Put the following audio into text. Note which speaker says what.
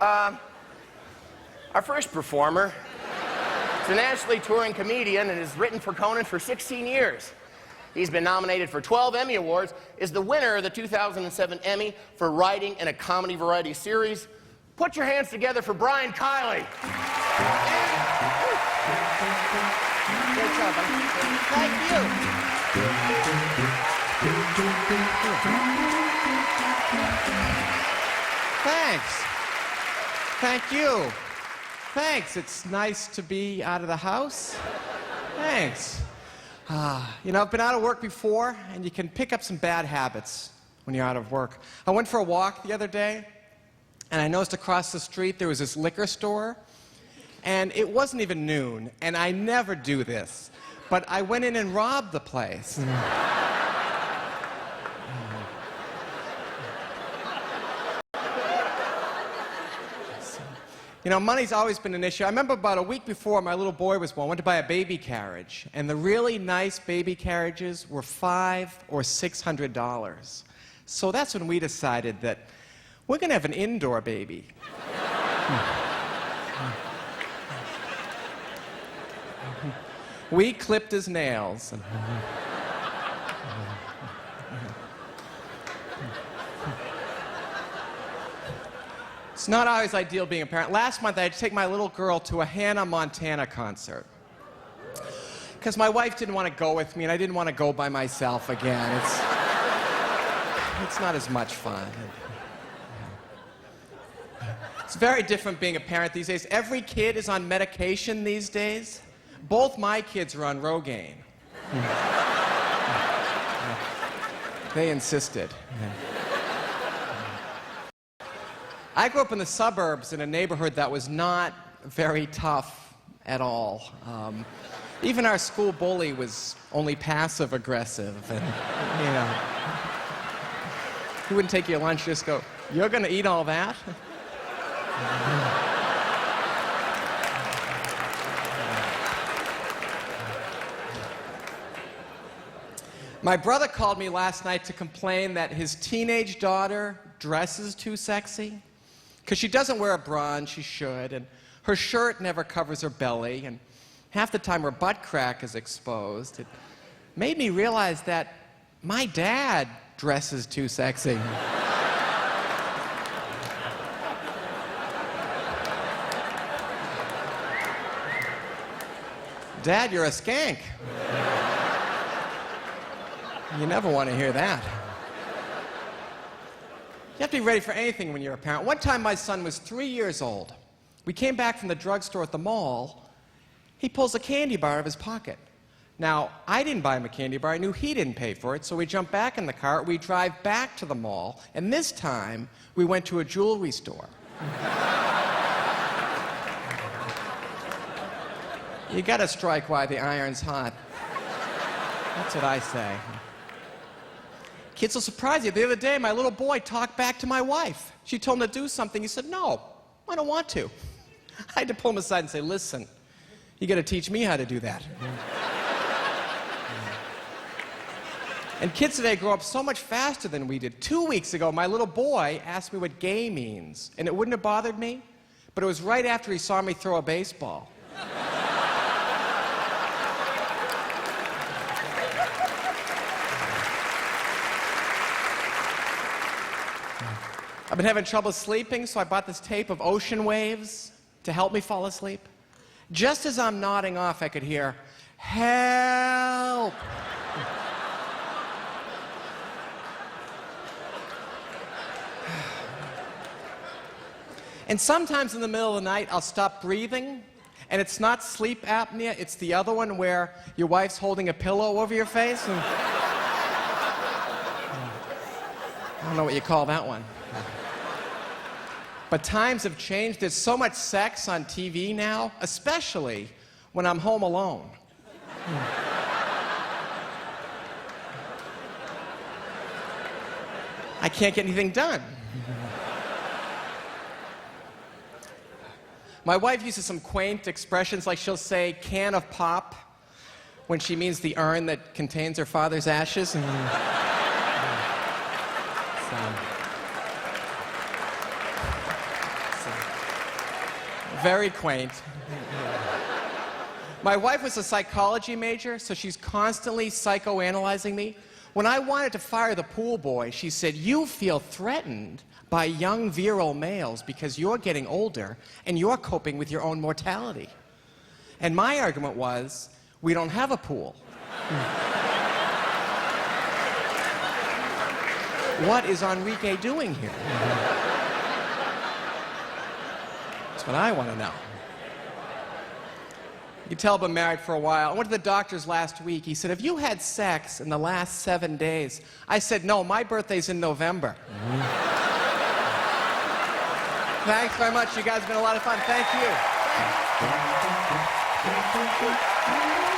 Speaker 1: Our first performer is a nationally touring comedian and has written for Conan for 16 years. He's been nominated for 12 Emmy Awards, is the winner of the 2007 Emmy for writing in a comedy variety series. Put your hands together for Brian Kiley. Great job, buddy. Thank you.
Speaker 2: Thanks. Thank you. Thanks. It's nice to be out of the house. Thanks. You know, I've been out of work before, and you can pick up some bad habits when you're out of work. I went for a walk the other day, and I noticed across the street there was this liquor store, and it wasn't even noon, and I never do this, but I went in and robbed the place. You know, money's always been an issue. I remember about a week before my little boy was born, I went to buy a baby carriage, and the really nice baby carriages were $500 or $600. So that's when we decided that we're going to have an indoor baby. We clipped his nails. It's not always ideal being a parent. Last month, I had to take my little girl to a Hannah Montana concert. Because my wife didn't want to go with me, and I didn't want to go by myself again. It's not as much fun. It's very different being a parent these days. Every kid is on medication these days. Both my kids are on Rogaine. They insisted. I grew up in the suburbs in a neighborhood that was not very tough at all. Even our school bully was only passive-aggressive, and, you know, he wouldn't take your lunch, just go, "You're gonna eat all that?" My brother called me last night to complain that his teenage daughter dresses too sexy. Because she doesn't wear a bra, and she should, and her shirt never covers her belly, and half the time her butt crack is exposed. It made me realize that my dad dresses too sexy. Dad, you're a skank. You never want to hear that. You have to be ready for anything when you're a parent. One time my son was 3 years old. We came back from the drugstore at the mall. He pulls a candy bar out of his pocket. Now, I didn't buy him a candy bar. I knew he didn't pay for it, so we jump back in the car. We drive back to the mall, and this time we went to a jewelry store. You gotta strike while the iron's hot. That's what I say. Kids will surprise you. The other day, my little boy talked back to my wife. She told him to do something. He said, "No, I don't want to." I had to pull him aside and say, "Listen, you got to teach me how to do that." And kids today grow up so much faster than we did. 2 weeks ago, my little boy asked me what gay means, and it wouldn't have bothered me, but it was right after he saw me throw a baseball. I've been having trouble sleeping, so I bought this tape of ocean waves to help me fall asleep. Just as I'm nodding off, I could hear, "Help!" And sometimes in the middle of the night, I'll stop breathing, and it's not sleep apnea, it's the other one where your wife's holding a pillow over your face. And I don't know what you call that one. But times have changed. There's so much sex on TV now, especially when I'm home alone. I can't get anything done. My wife uses some quaint expressions, like she'll say "can of pop" when she means the urn that contains her father's ashes. So. Very quaint. My wife was a psychology major, so she's constantly psychoanalyzing me. When I wanted to fire the pool boy, she said, "You feel threatened by young virile males because you're getting older and you're coping with your own mortality." And my argument was, we don't have a pool. What is Enrique doing here? That's what I want to know. You can tell I've been married for a while. I went to the doctor's last week. He said, "Have you had sex in the last 7 days?" I said, "No, my birthday's in November." Thanks very much. You guys have been a lot of fun. Thank you. Thanks.